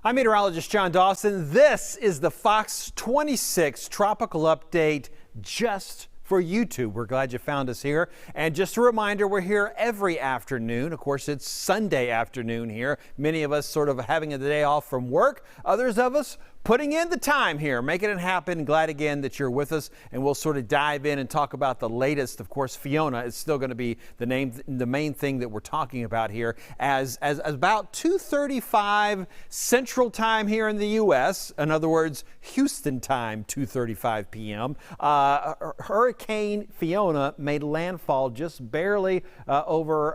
I'm meteorologist John Dawson. This is the Fox 26 Tropical Update just for YouTube. We're glad you found us here. And just a reminder, we're here every afternoon. Of course, it's Sunday afternoon here. Many of us sort of having a day off from work. Others of us putting in the time here, making it happen. Glad again that you're with us, and we'll sort of dive in and talk about the latest. Of course, Fiona is still going to be the main thing that we're talking about here as about 2:35 Central Time here in the U.S. In other words, Houston time, 2:35 p.m. Hurricane Fiona made landfall just barely over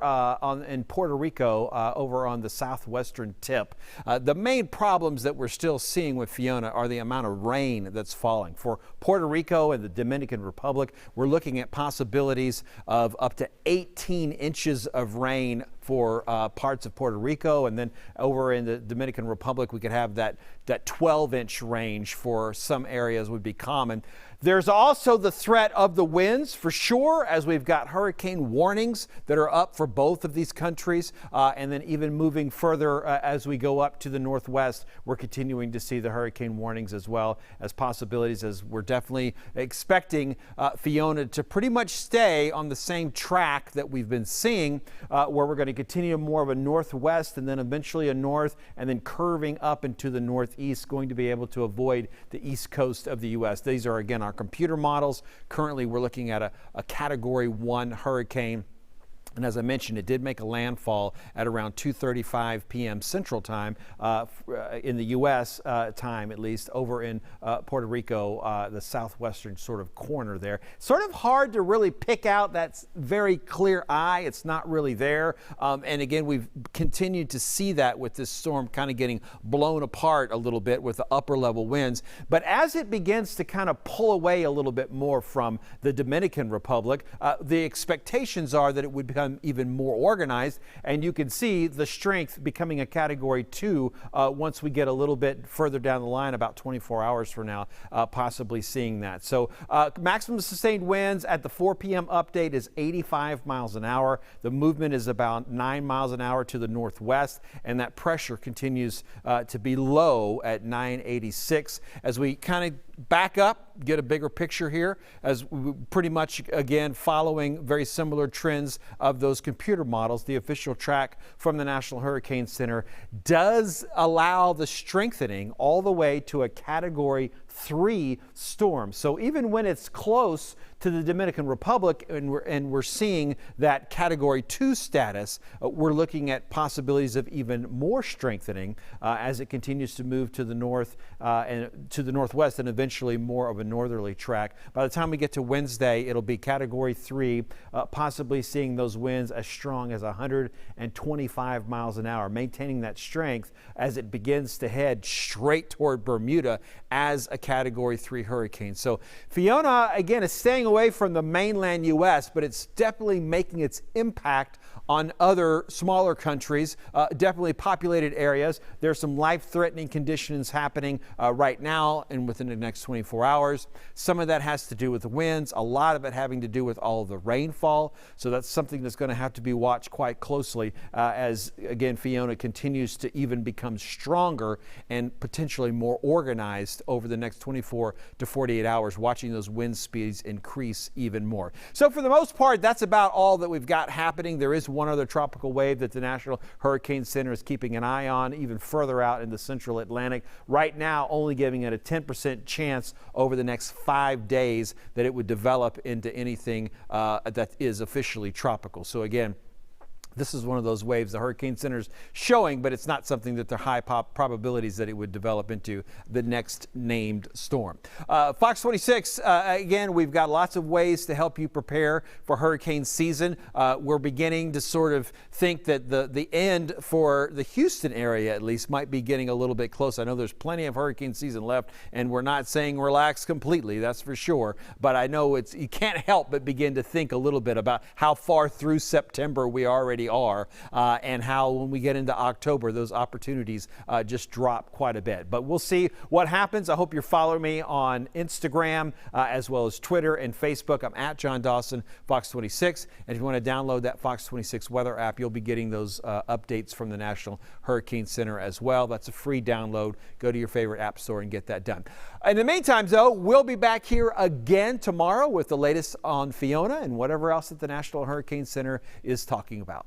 in Puerto Rico, over on the southwestern tip. The main problems that we're still seeing with Fiona are the amount of rain that's falling. For Puerto Rico and the Dominican Republic, we're looking at possibilities of up to 18 inches of rain for parts of Puerto Rico, and then over in the Dominican Republic, we could have that 12-inch range for some areas would be common. There's also the threat of the winds for sure, as we've got hurricane warnings that are up for both of these countries, and then even moving further as we go up to the northwest, we're continuing to see the hurricane warnings as well as possibilities, as we're definitely expecting Fiona to pretty much stay on the same track that we've been seeing, where we're going to continue more of a northwest and then eventually a north, and then curving up into the northeast, going to be able to avoid the east coast of the U.S. These are, again, our computer models. Currently, we're looking at a Category 1 hurricane. And as I mentioned, it did make a landfall at around 2:35 p.m. Central Time in the U.S. Time, at least, over in Puerto Rico, the southwestern sort of corner there. Sort of hard to really pick out that very clear eye. It's not really there. And again, we've continued to see that with this storm kind of getting blown apart a little bit with the upper level winds. But as it begins to kind of pull away a little bit more from the Dominican Republic, the expectations are that it would become even more organized, and you can see the strength becoming a Category 2 once we get a little bit further down the line, about 24 hours from now, possibly seeing that. So maximum sustained winds at the 4 p.m. update is 85 miles an hour. The movement is about 9 miles an hour to the northwest, and that pressure continues to be low at 986. As we kind of back up, get a bigger picture here, as we pretty much, again, following very similar trends of those computer models. The official track from the National Hurricane Center does allow the strengthening all the way to a Category 3 storm. So even when it's close to the Dominican Republic and we're seeing that Category 2 status, we're looking at possibilities of even more strengthening as it continues to move to the north and to the northwest, and eventually more of a northerly track. By the time we get to Wednesday, it'll be Category 3, possibly seeing those winds as strong as 125 miles an hour, maintaining that strength as it begins to head straight toward Bermuda as a Category 3 hurricane. So Fiona, again, is staying away from the mainland U.S., but it's definitely making its impact on other smaller countries, definitely populated areas. There's some life-threatening conditions happening right now and within the next 24 hours. Some of that has to do with the winds, a lot of it having to do with all of the rainfall. So that's something that's going to have to be watched quite closely as, again, Fiona continues to even become stronger and potentially more organized over the next 24 to 48 hours, watching those wind speeds increase even more. So for the most part, that's about all that we've got happening. There is one other tropical wave that the National Hurricane Center is keeping an eye on, even further out in the central Atlantic. Right now, only giving it a 10% chance over the next 5 days that it would develop into anything that is officially tropical. So again, this is one of those waves the Hurricane Center's showing, but it's not something that they're high probabilities that it would develop into the next named storm. Fox 26, again, we've got lots of ways to help you prepare for hurricane season. We're beginning to sort of think that the end for the Houston area, at least, might be getting a little bit close. I know there's plenty of hurricane season left, and we're not saying relax completely, that's for sure. But I know you can't help but begin to think a little bit about how far through September we already really are, and how when we get into October, those opportunities just drop quite a bit. But we'll see what happens. I hope you're following me on Instagram as well as Twitter and Facebook. I'm at John Dawson, Fox 26. And if you want to download that Fox 26 weather app, you'll be getting those updates from the National Hurricane Center as well. That's a free download. Go to your favorite app store and get that done. In the meantime, though, we'll be back here again tomorrow with the latest on Fiona and whatever else that the National Hurricane Center is talking about.